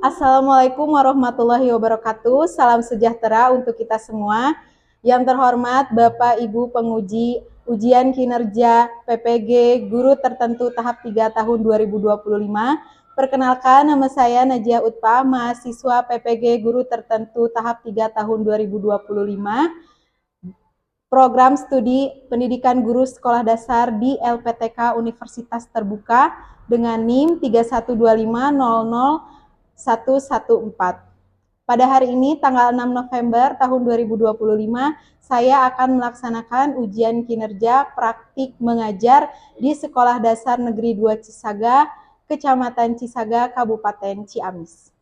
Assalamualaikum warahmatullahi wabarakatuh. Salam sejahtera untuk kita semua. Yang terhormat Bapak Ibu penguji ujian kinerja PPG Guru Tertentu tahap 3 tahun 2025. Perkenalkan, nama saya Najia Utpa, mahasiswa PPG Guru Tertentu tahap 3 tahun 2025. Program Studi Pendidikan Guru Sekolah Dasar di LPTK Universitas Terbuka dengan NIM 312500 114. Pada hari ini tanggal 6 November tahun 2025, saya akan melaksanakan ujian kinerja praktik mengajar di Sekolah Dasar Negeri 2 Cisaga, Kecamatan Cisaga, Kabupaten Ciamis.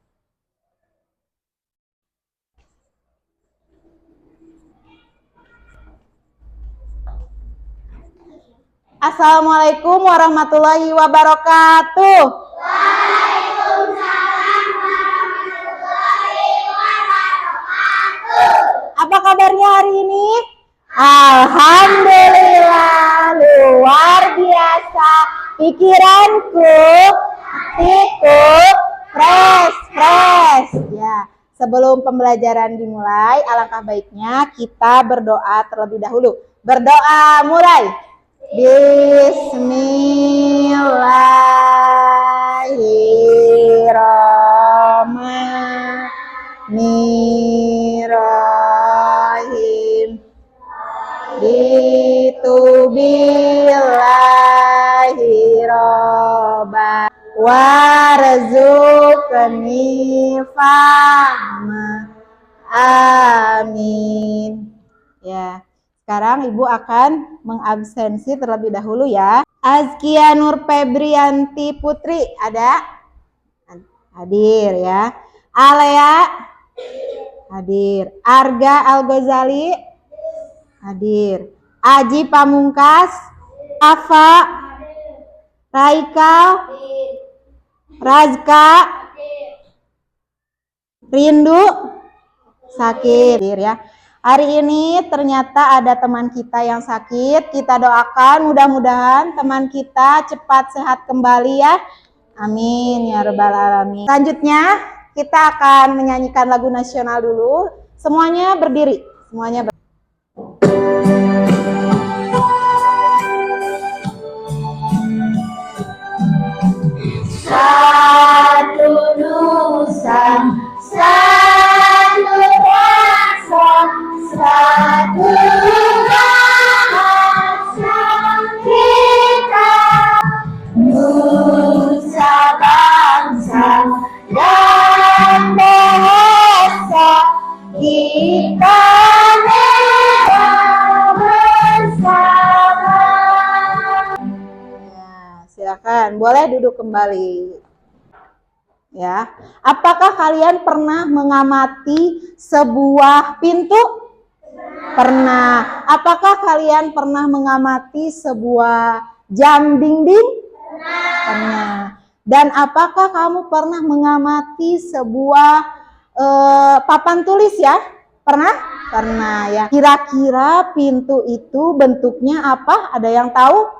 Assalamualaikum warahmatullahi wabarakatuh. Apa kabarnya hari ini? Alhamdulillah, luar biasa. Pikiranku, hatiku, fresh. Ya, sebelum pembelajaran dimulai, alangkah baiknya kita berdoa terlebih dahulu. Berdoa mulai. Bismillahirrahmanirrahim. Bitubillahi warzuqni fahma. Amin. Ya. Sekarang Ibu akan mengabsensi terlebih dahulu ya. Azkia Nur Febrianti Putri ada? Hadir ya. Alea hadir. Arga Al-Ghazali hadir. Aji Pamungkas, Afa, Raika, Razka, Rindu sakit ya. Hari ini ternyata ada teman kita yang sakit. Kita doakan mudah-mudahan teman kita cepat sehat kembali ya. Amin ya rabbal alamin. Selanjutnya kita akan menyanyikan lagu nasional dulu. Semuanya berdiri. Satu nusa, satu rasa, satu bahasa kita, nusa bangsa dan bahasa kita bersama. Ya, silakan, boleh duduk kembali. Ya, apakah kalian pernah mengamati sebuah pintu? Pernah. Apakah kalian pernah mengamati sebuah jam dinding? Pernah. Dan apakah kamu pernah mengamati sebuah papan tulis ya? Pernah? Pernah ya. Kira-kira pintu itu bentuknya apa? Ada yang tahu?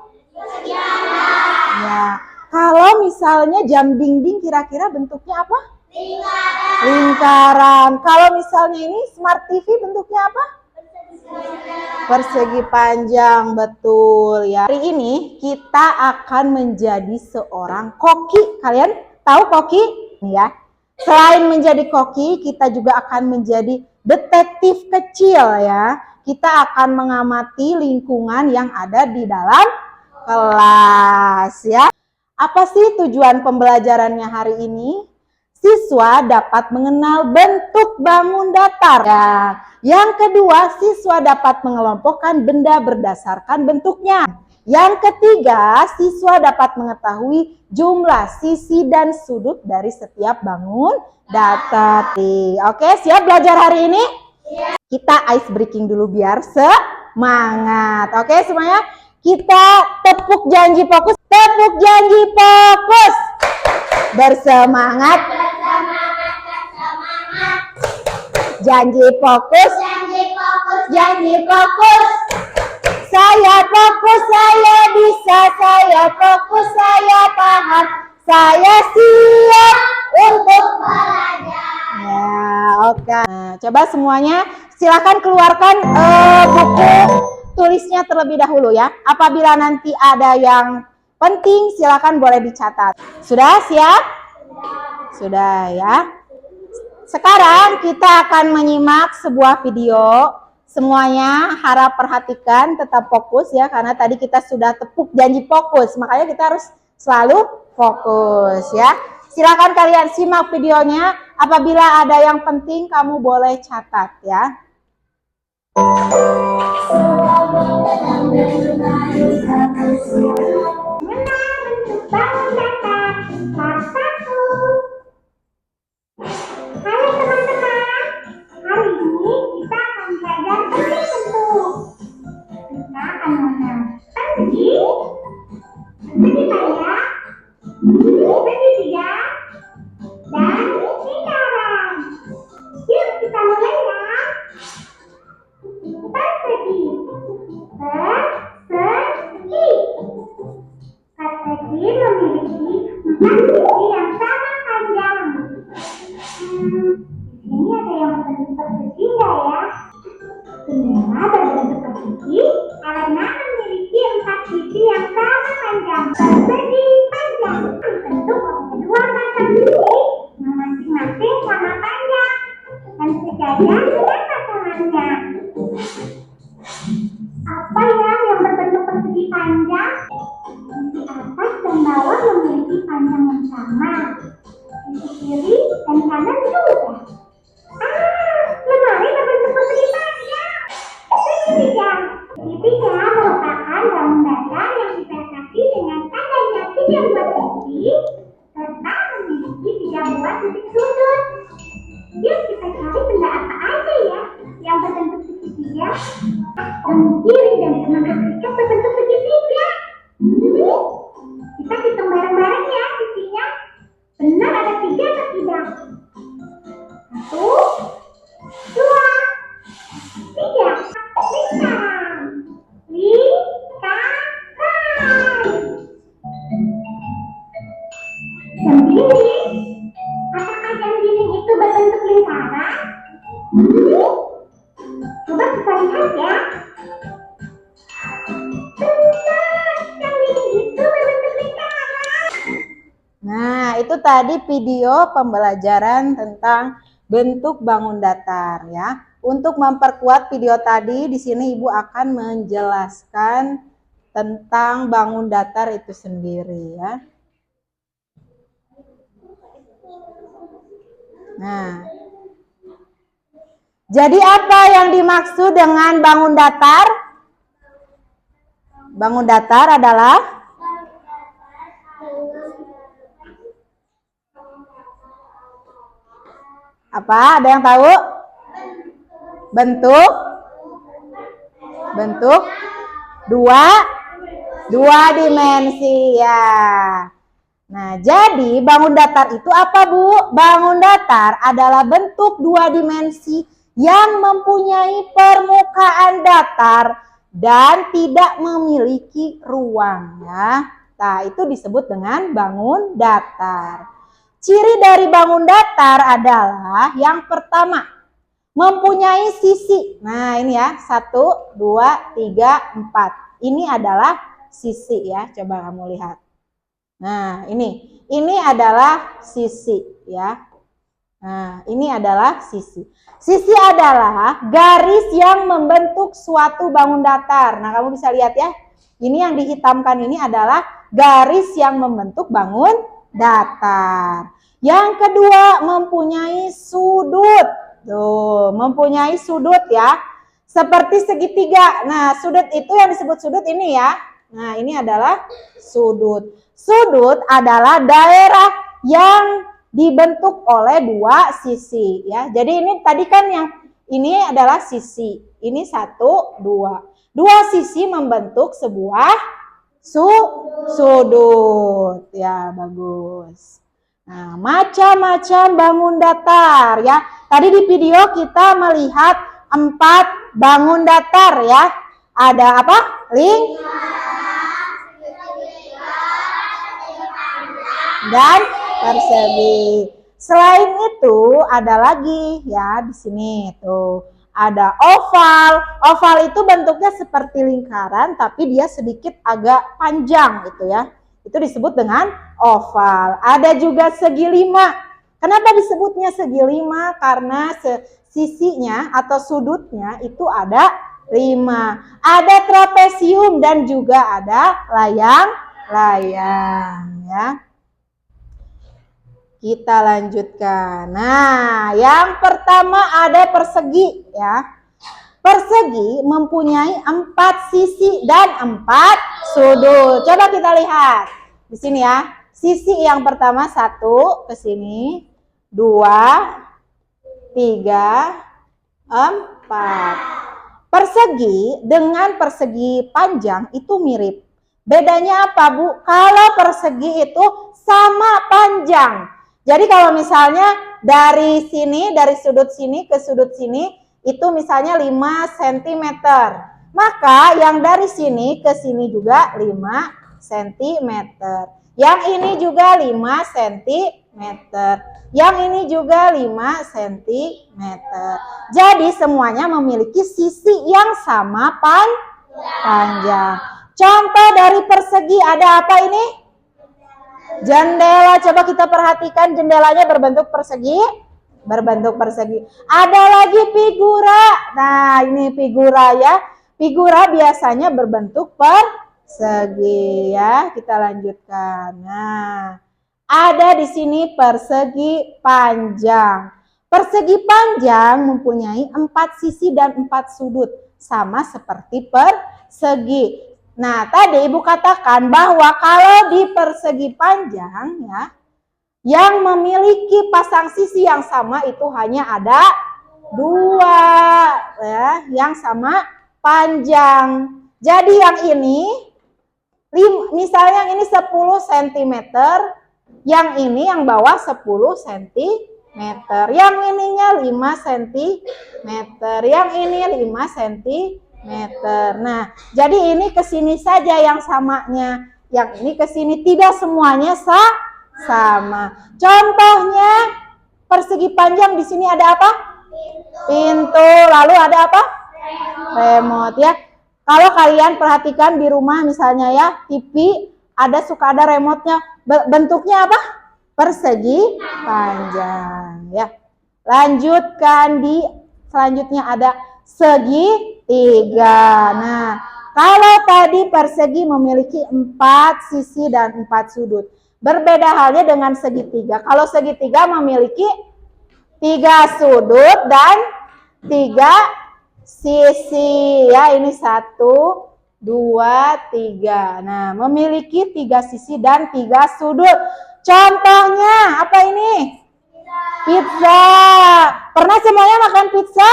Ya. Kalau misalnya jam dinding kira-kira bentuknya apa? Lingkaran. Kalau misalnya ini Smart TV bentuknya apa? Persegi panjang, betul ya. Hari ini kita akan menjadi seorang koki. Kalian tahu koki? Ya. Selain menjadi koki, kita juga akan menjadi detektif kecil ya. Kita akan mengamati lingkungan yang ada di dalam kelas ya. Apa sih tujuan pembelajarannya hari ini? Siswa dapat mengenal bentuk bangun datar. Ya. Yang kedua, siswa dapat mengelompokkan benda berdasarkan bentuknya. Yang ketiga, siswa dapat mengetahui jumlah sisi dan sudut dari setiap bangun datar. Oke, siap belajar hari ini? Kita ice breaking dulu biar semangat. Oke semuanya? Kita tepuk janji fokus. Tepuk janji fokus. Bersemangat. Janji fokus. Janji fokus. Saya fokus, saya bisa, saya fokus, saya paham, saya siap untuk ya, oke. Nah, coba semuanya silakan keluarkan buku tulisnya terlebih dahulu ya. Apabila nanti ada yang penting silakan boleh dicatat. Sudah siap? Sudah ya. Sekarang kita akan menyimak sebuah video. Semuanya harap perhatikan, tetap fokus ya, karena tadi kita sudah tepuk janji fokus, makanya kita harus selalu fokus ya. Silakan kalian simak videonya. Apabila ada yang penting kamu boleh catat ya. Apa ya yang berbentuk persegi panjang? Sisi atas dan bawah memiliki panjang yang sama. Sisi kiri dan kanan juga. Lemari berbentuk persegi panjang. Segitiga. Segitiga merupakan bangun datar yang dibatasi dengan tandanya 3 buah sisi serta memiliki 3 buah titik sudut. Yuk kita cari benda apa aja ya yang berbentuk segitiga. Yang kiri dan kanan Afrika berbentuk segitiga. Kita hitung bareng-bareng ya sisinya. Benar ada 3 atau tidak? 1, 2, 3. Jam dinding. Apakah jam dinding itu berbentuk lingkaran? Coba kita lihat ya. Nah, itu tadi video pembelajaran tentang bentuk bangun datar ya. Untuk memperkuat video tadi, di sini Ibu akan menjelaskan tentang bangun datar itu sendiri ya. Nah, jadi apa yang dimaksud dengan bangun datar? Bangun datar adalah apa? Ada yang tahu? Bentuk dua dimensi ya. Nah, jadi bangun datar itu apa, Bu? Bangun datar adalah bentuk 2 dimensi yang mempunyai permukaan datar dan tidak memiliki ruang ya. Nah, itu disebut dengan bangun datar. Ciri dari bangun datar adalah yang pertama, mempunyai sisi. Nah, ini ya, 1, 2, 3, 4. Ini adalah sisi ya, coba kamu lihat. Nah, ini adalah sisi ya. Nah, ini adalah sisi. Sisi adalah garis yang membentuk suatu bangun datar. Nah, kamu bisa lihat ya. Ini yang dihitamkan ini adalah garis yang membentuk bangun datar. Yang kedua, mempunyai sudut. Tuh, mempunyai sudut ya. Seperti segitiga. Nah, sudut itu yang disebut sudut ini ya. Nah, ini adalah sudut. Sudut adalah daerah yang dibentuk oleh 2 sisi ya. Jadi ini tadi kan yang ini adalah sisi. Ini 1, 2. 2 sisi membentuk sebuah sudut. Ya, bagus. Nah, macam-macam bangun datar ya. Tadi di video kita melihat 4 bangun datar ya. Ada apa? Dan persegi. Selain itu ada lagi ya di sini tuh. Ada oval. Oval itu bentuknya seperti lingkaran tapi dia sedikit agak panjang gitu ya. Itu disebut dengan oval. Ada juga segi lima. Kenapa disebutnya segi lima? Karena sisinya atau sudutnya itu ada 5. Ada trapesium dan juga ada layang-layang ya. Kita lanjutkan. Nah, yang pertama ada persegi ya. Persegi mempunyai 4 sisi dan 4 sudut. Coba kita lihat di sini ya. Sisi yang pertama 1 ke sini, 2, 3, 4. Persegi dengan persegi panjang itu mirip. Bedanya apa, Bu? Kalau persegi itu sama panjang. Jadi kalau misalnya dari sini, dari sudut sini ke sudut sini, itu misalnya 5 cm. Maka yang dari sini ke sini juga 5 cm. Yang ini juga 5 cm. Yang ini juga 5 cm. Jadi semuanya memiliki sisi yang sama panjang. Contoh dari persegi ada apa ini? Jendela. Coba kita perhatikan jendelanya berbentuk persegi. Berbentuk persegi. Ada lagi figura. Nah, ini figura ya. Figura biasanya berbentuk persegi ya. Kita lanjutkan. Nah, ada di sini persegi panjang. Persegi panjang mempunyai 4 sisi dan 4 sudut. Sama seperti persegi. Nah, tadi Ibu katakan bahwa kalau di persegi panjang ya, yang memiliki pasang sisi yang sama itu hanya ada 2 ya, yang sama panjang. Jadi yang ini misalnya ini 10 cm, yang ini yang bawah 10 cm, yang ininya 5 cm, yang ini 5 cm. Nah, jadi ini ke sini saja yang samanya, yang ini ke sini, tidak semuanya sama. Contohnya persegi panjang di sini ada apa? Pintu. Lalu ada apa? Remote ya. Kalau kalian perhatikan di rumah misalnya ya, TV suka ada remote-nya. Bentuknya apa? Persegi panjang ya. Lanjutkan selanjutnya ada segitiga. Nah, kalau tadi persegi memiliki 4 sisi dan 4 sudut. Berbeda halnya dengan segitiga. Kalau segitiga memiliki 3 sudut dan 3 sisi. Ya, ini 1, 2, 3. Nah, memiliki 3 sisi dan 3 sudut. Contohnya apa ini? Pizza. Pernah semuanya makan pizza?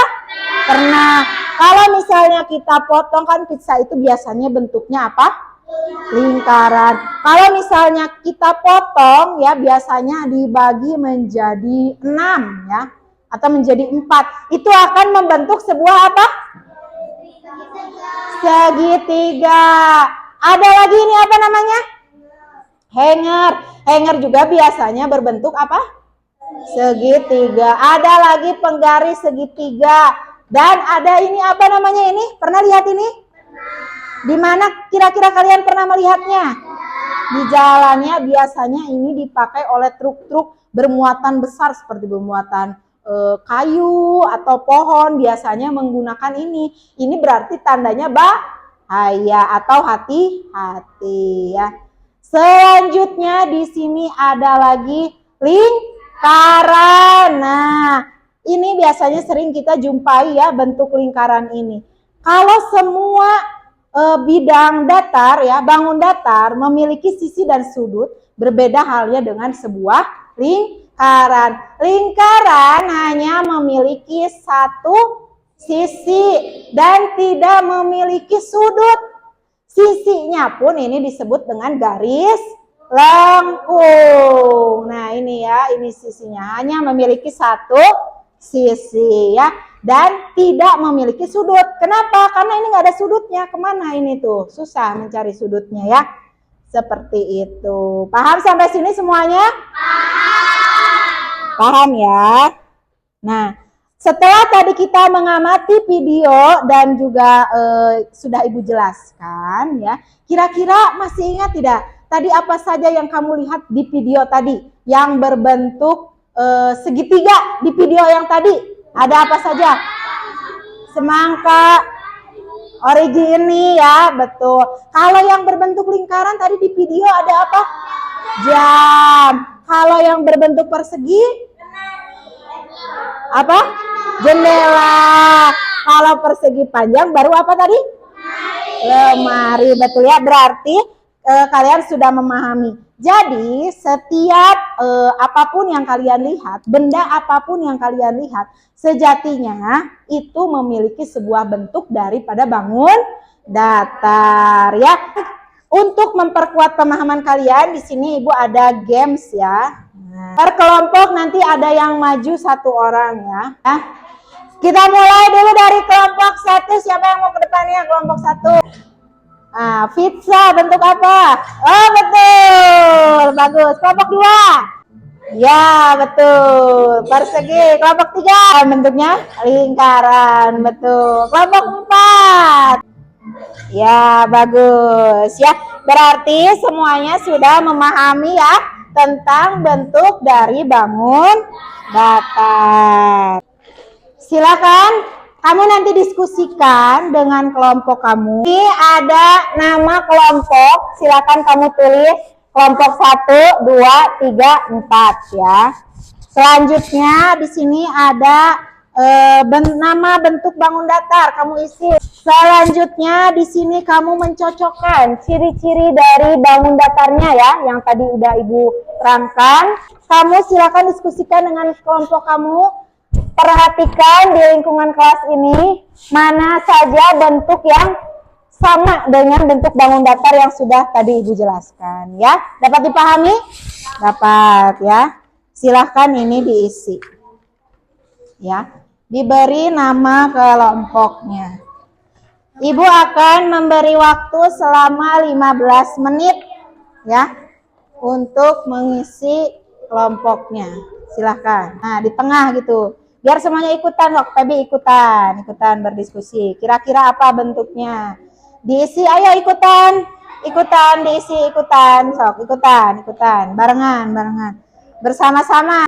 Pernah. Kalau misalnya kita potong kan pizza itu biasanya bentuknya apa? Lingkaran. Kalau misalnya kita potong ya biasanya dibagi menjadi 6 ya. Atau menjadi 4. Itu akan membentuk sebuah apa? Segitiga. Ada lagi ini apa namanya? Hanger. Hanger juga biasanya berbentuk apa? Segitiga. Ada lagi penggaris segitiga. Dan ada ini apa namanya ini? Pernah lihat ini? Di mana kira-kira kalian pernah melihatnya? Di jalannya biasanya ini dipakai oleh truk-truk bermuatan besar seperti bermuatan kayu atau pohon, biasanya menggunakan ini. Ini berarti tandanya bahaya atau hati-hati ya. Selanjutnya di sini ada lagi lingkaran. Nah, ini biasanya sering kita jumpai ya bentuk lingkaran ini. Kalau semua bidang datar ya, bangun datar memiliki sisi dan sudut, berbeda halnya dengan sebuah lingkaran. Lingkaran hanya memiliki 1 sisi dan tidak memiliki sudut. Sisinya pun ini disebut dengan garis lengkung. Nah, ini ya, ini sisinya hanya memiliki 1 sisi ya, dan tidak memiliki sudut. Kenapa? Karena ini nggak ada sudutnya. Kemana ini tuh? Susah mencari sudutnya ya. Seperti itu. Paham sampai sini semuanya? Paham. Paham ya? Nah, setelah tadi kita mengamati video dan juga sudah Ibu jelaskan ya, kira-kira masih ingat tidak? Tadi apa saja yang kamu lihat di video tadi yang berbentuk segitiga di video yang tadi? Ada apa saja? Semangka, origami ya, betul. Kalau yang berbentuk lingkaran tadi di video ada apa? Jam. Kalau yang berbentuk persegi apa? Jendela. Kalau persegi panjang baru apa tadi? Lemari, betul ya. Berarti kalian sudah memahami. Jadi setiap apapun yang kalian lihat, benda apapun yang kalian lihat, sejatinya itu memiliki sebuah bentuk daripada bangun datar ya. Untuk memperkuat pemahaman kalian, di sini Ibu ada games ya. Per kelompok nanti ada yang maju satu orang ya. Kita mulai dulu dari kelompok 1. Siapa yang mau ke depannya? Kelompok 1. Nah, pizza bentuk apa? Oh, betul. Bagus. Kelompok 2. Ya, betul. Persegi. Kelompok 3 bentuknya lingkaran. Betul. Kelompok 4. Ya, bagus. Ya, berarti semuanya sudah memahami ya tentang bentuk dari bangun datar. Silakan kamu nanti diskusikan dengan kelompok kamu. Ini ada nama kelompok, silakan kamu tulis kelompok 1, 2, 3, 4 ya. Selanjutnya di sini ada nama bentuk bangun datar, kamu isi. Selanjutnya di sini kamu mencocokkan ciri-ciri dari bangun datarnya ya, yang tadi udah Ibu terangkan. Kamu silakan diskusikan dengan kelompok kamu. Perhatikan di lingkungan kelas ini mana saja bentuk yang sama dengan bentuk bangun datar yang sudah tadi Ibu jelaskan ya. Dapat dipahami? Dapat ya. Silahkan ini diisi. Ya. Diberi nama kelompoknya. Ibu akan memberi waktu selama 15 menit ya untuk mengisi kelompoknya. Silahkan. Nah, di tengah gitu. Biar semuanya ikutan, kok Pebi ikutan berdiskusi. Kira-kira apa bentuknya? Diisi, ayo ikutan, diisi, sok ikutan, barengan, bersama-sama.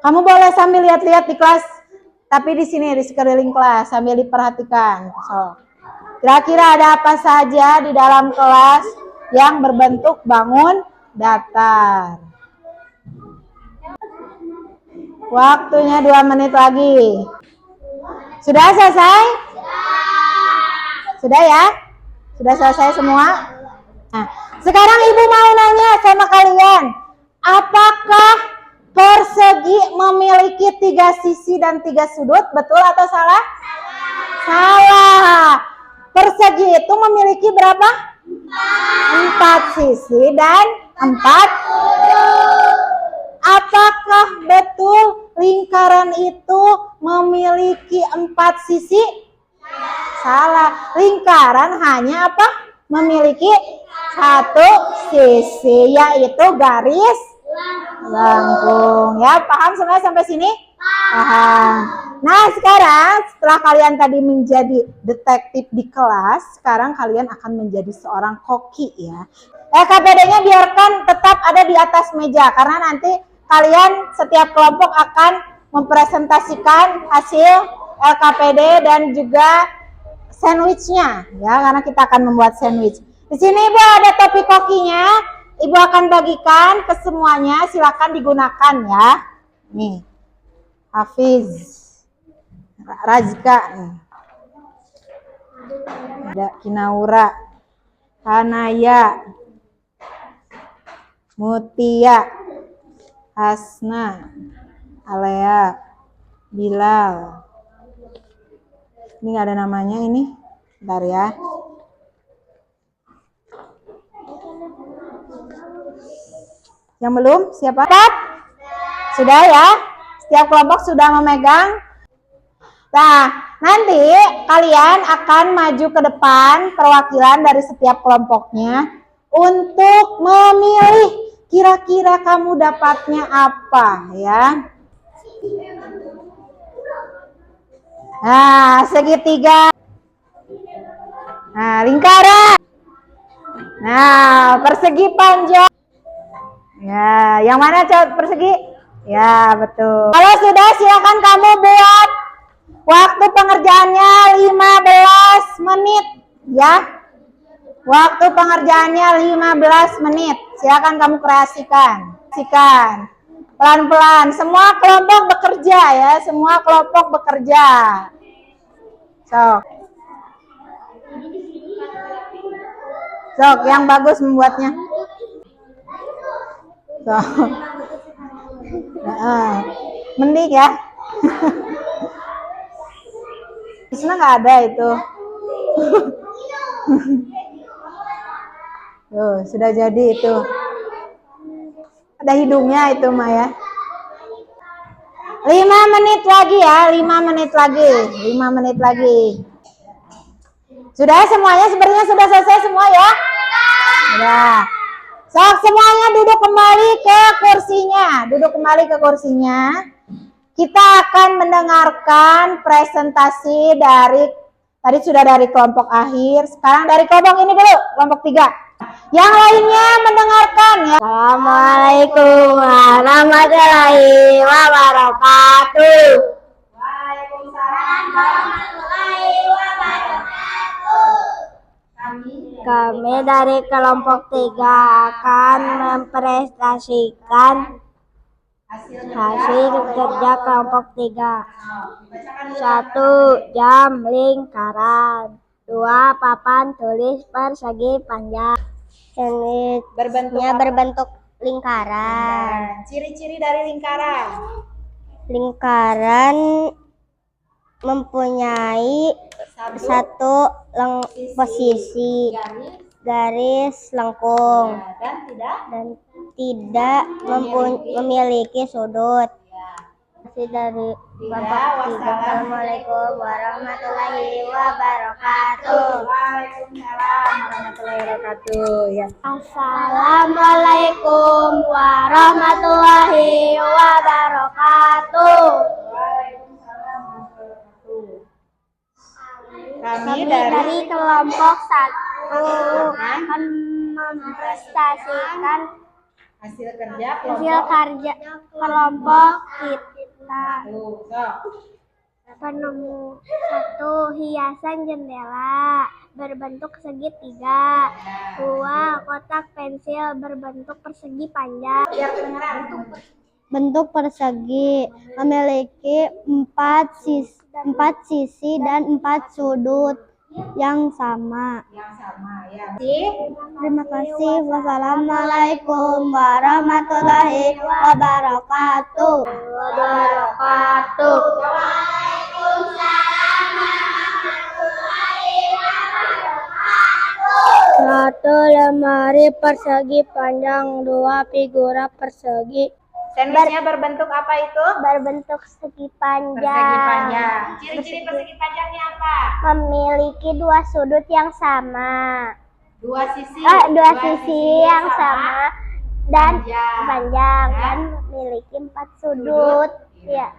Kamu boleh sambil lihat-lihat di kelas, tapi di sini di sekeliling kelas sambil diperhatikan. So, kira-kira ada apa saja di dalam kelas yang berbentuk bangun datar? Waktunya 2 menit lagi. Sudah selesai? Sudah ya? Sudah selesai semua? Nah, sekarang Ibu mau nanya sama kalian, apakah persegi memiliki 3 sisi dan 3 sudut? Betul atau salah? Salah. Persegi itu memiliki berapa? 4 sisi dan 4. Apakah betul lingkaran itu memiliki 4 sisi? Salah. Lingkaran hanya apa? Memiliki 1 sisi, yaitu garis lengkung. Ya, paham semua sampai sini? Paham. Nah, sekarang setelah kalian tadi menjadi detektif di kelas, sekarang kalian akan menjadi seorang koki ya. LKPD-nya biarkan tetap ada di atas meja, karena nanti kalian setiap kelompok akan mempresentasikan hasil LKPD dan juga sandwichnya ya, karena kita akan membuat sandwich. Di sini Ibu ada topi kokinya, Ibu akan bagikan ke semuanya, silakan digunakan ya. Nih, Hafiz, Razka, ada Kinaura, Hanaya, Mutia, Hasna, Alea, Bilal. Ini nggak ada namanya ini. Bentar ya. Yang belum? Siapa? Sudah ya? Setiap kelompok sudah memegang. Nah, nanti kalian akan maju ke depan perwakilan dari setiap kelompoknya untuk memilih Kira-kira kamu dapatnya apa ya? Nah, segitiga. Nah, lingkaran. Nah, persegi panjang. Ya, yang mana coba persegi? Ya, betul. Kalau sudah, silakan kamu buat. Waktu pengerjaannya 15 menit ya. Waktu pengerjaannya 15 menit. Silakan kamu kreasikan. Pelan-pelan. Semua kelompok bekerja ya. Semua kelompok bekerja. Sok, yang bagus membuatnya. Sok. Mending ya. Disana nggak ada itu. Tuh, sudah jadi itu. Ada hidungnya itu Maya. 5 menit lagi ya, 5 menit lagi. 5 menit lagi. Sudah semuanya, sebenarnya sudah selesai semua ya? Sudah. Sok, semuanya duduk kembali ke kursinya. Duduk kembali ke kursinya. Kita akan mendengarkan presentasi dari, tadi sudah dari kelompok akhir, sekarang dari kelompok ini dulu, kelompok 3. Yang lainnya mendengarkan ya. Assalamualaikum warahmatullahi wabarakatuh. Waalaikumsalam warahmatullahi wabarakatuh. Kami dari kelompok 3 akan mempresentasikan hasil kerja kelompok 3. 1. Jam lingkaran. 2. Papan tulis persegi panjang. Jenisnya berbentuk lingkaran. Ciri-ciri dari lingkaran. Lingkaran mempunyai satu posisi, garis lengkung, dan tidak memiliki sudut. Masih dari Bapak 3. Assalamualaikum warahmatullahi wabarakatuh. Waalaikumsalam warahmatullahi wabarakatuh. Ya. Assalamualaikum warahmatullahi wabarakatuh. Kami Kami dari dari kelompok 1 akan mempresentasikan hasil kerja hasil kerja kelompok kita. Penemu 1. Hiasan jendela berbentuk segitiga. 2. Kotak pensil berbentuk persegi panjang. Bentuk persegi memiliki 4 sisi dan 4 sudut yang sama. Ya. Terima kasih. Wassalamualaikum warahmatullahi wabarakatuh. Satu lemari persegi panjang, 2 figura persegi Sandwichnya berbentuk apa itu? berbentuk segi panjang. Persegi panjang. Ciri-ciri persegi panjangnya apa? Memiliki 2 sudut yang sama. 2 sisi. 2 sisi yang sama dan Panjang. panjang Ya. dan memiliki 4 sudut. Ya.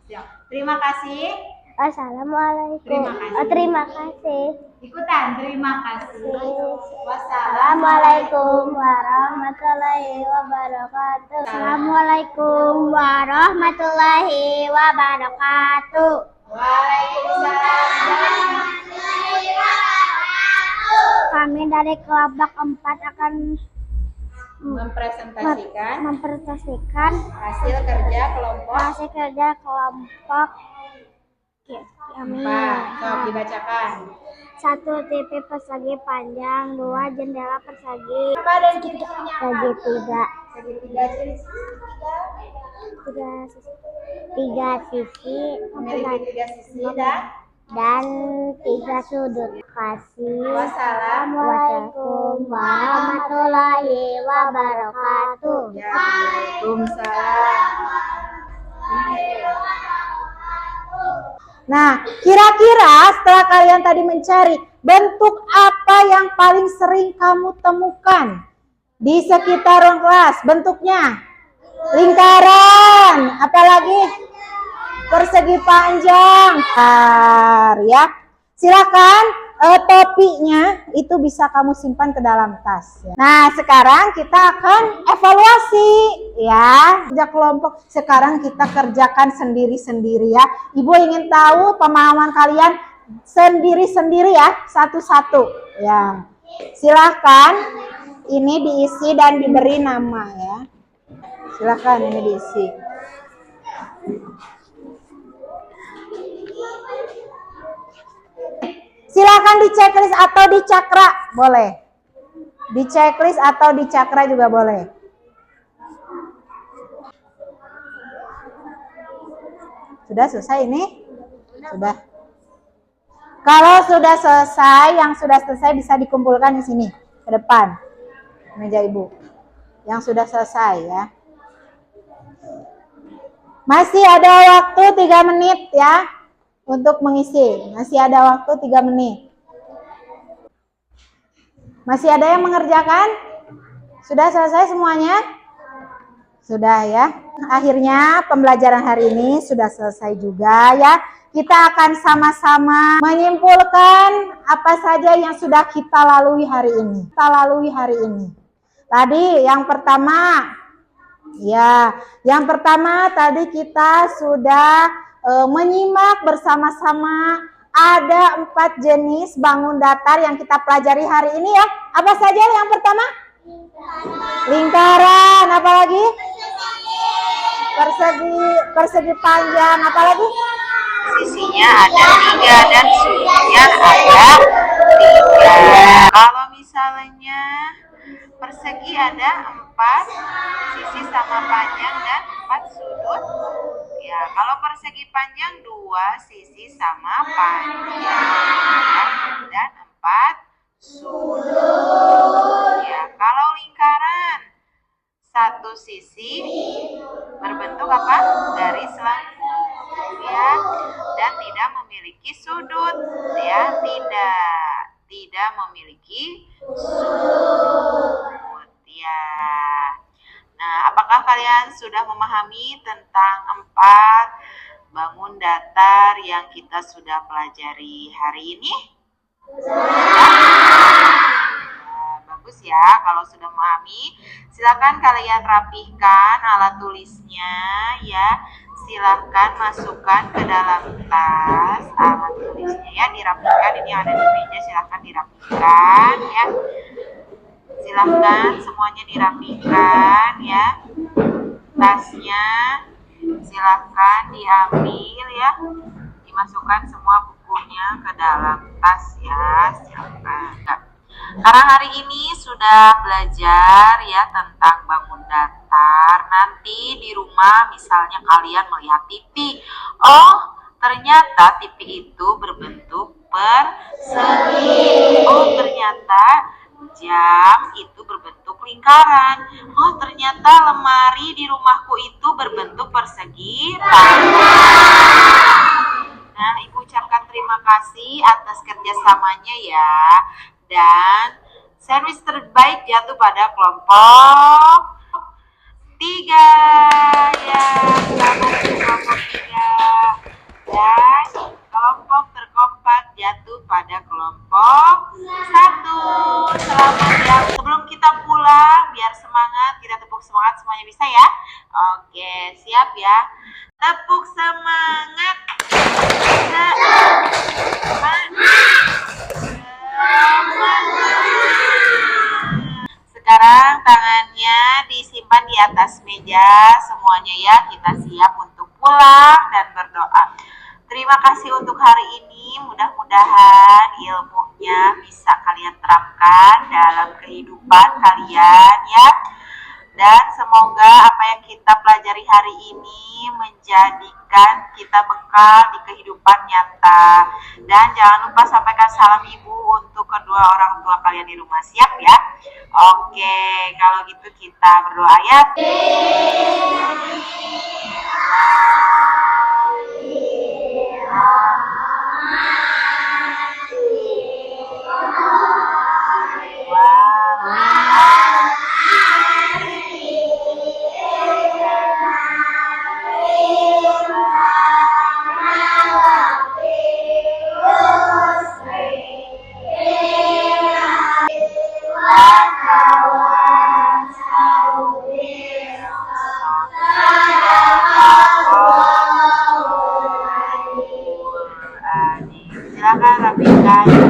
Siap. Terima kasih. Assalamualaikum. Terima kasih. Terima kasih. Ikutan, terima kasih. Wassalamualaikum. Assalamualaikum warahmatullahi wabarakatuh. Assalamualaikum warahmatullahi wabarakatuh. Waalaikumsalam. Kami dari kelompok 4 akan Mempresentasikan hasil hasil kerja kelompok kerja kelompok kami. 4. Sok dibacakan. 1. TV persegi panjang. 2. Jendela persegi Apa dan ciri-cirinya apa? segitiga. Segitiga ciri Tiga sisi memiliki 3 sisi dan 3 sudut. Terima kasih. Wassalamualaikum Assalamualaikum warahmatullahi wabarakatuh. Waalaikumsalam. Nah, kira-kira setelah kalian tadi mencari bentuk apa yang paling sering kamu temukan? Di sekitar ruang kelas. Bentuknya lingkaran. Apalagi persegi panjang. Ya. Silakan topinya itu bisa kamu simpan ke dalam tas. Nah, sekarang kita akan evaluasi ya. Kerja kelompok sekarang kita kerjakan sendiri-sendiri ya. Ibu ingin tahu pemahaman kalian sendiri-sendiri ya, satu-satu ya. Silahkan ini diisi dan diberi nama ya. Silahkan ini diisi. Silakan di checklist atau di cakra boleh. Di checklist atau di cakra juga boleh. Sudah selesai ini? Sudah. Kalau sudah selesai, yang sudah selesai bisa dikumpulkan di sini, ke depan meja ibu. Yang sudah selesai ya. Masih ada waktu 3 menit ya. Untuk mengisi, masih ada waktu 3 menit. Masih ada yang mengerjakan? Sudah selesai semuanya? Sudah ya. Akhirnya pembelajaran hari ini sudah selesai juga ya. Kita akan sama-sama menyimpulkan apa saja yang sudah kita lalui hari ini. Tadi yang pertama, ya, yang pertama tadi kita sudah menyimak bersama-sama ada 4 jenis bangun datar yang kita pelajari hari ini ya. Apa saja yang pertama? Lingkaran. Apa lagi? Persegi panjang. Apa lagi? Sisinya ada 3 dan sudutnya ada 3. Kalau misalnya persegi ada 4 sisi sama panjang dan 4 sudut. Ya, kalau persegi panjang 2 sisi sama panjang dan 4 sudut. Ya, kalau lingkaran 1 sisi berbentuk apa? Garis lengkung ya, dan tidak memiliki sudut ya, tidak memiliki sudut ya. Nah, apakah kalian sudah memahami tentang 4 bangun datar yang kita sudah pelajari hari ini? Bagus ya, kalau sudah memahami, silakan kalian rapihkan alat tulisnya ya. Silahkan masukkan ke dalam tas alat tulisnya ya, dirapihkan. Ini ada di meja, silahkan dirapihkan ya. Silahkan semuanya dirapihkan ya. Tasnya silahkan diambil ya. Dimasukkan semua bukunya ke dalam tas ya. Silahkan. Karena hari ini sudah belajar ya tentang bangun datar. Nanti di rumah misalnya kalian melihat TV. Oh, ternyata TV itu berbentuk persegi. Oh, ternyata jam itu berbentuk lingkaran. Oh, ternyata lemari di rumahku itu berbentuk persegi panjang. Nah, Ibu ucapkan terima kasih atas kerjasamanya ya. Dan servis terbaik jatuh pada kelompok 3 ya. Selamat kelompok 3. Dan kelompok terkompak jatuh pada kelompok 1. Selamat ya. Sebelum kita pulang, biar semangat, kita tepuk semangat semuanya, bisa ya? Oke, siap ya. Tepuk semangat. Sekarang tangannya disimpan di atas meja semuanya ya. Kita siap untuk pulang dan berdoa. Terima kasih untuk hari ini. Mudah-mudahan ilmunya bisa kalian terapkan dalam kehidupan kalian ya. Dan semoga apa yang kita pelajari hari ini menjadikan kita bekal di kehidupan nyata. Dan jangan lupa sampaikan salam ibu untuk kedua orang tua kalian di rumah. Siap ya? Oke, kalau gitu kita berdoa ya. Silakan rapikan.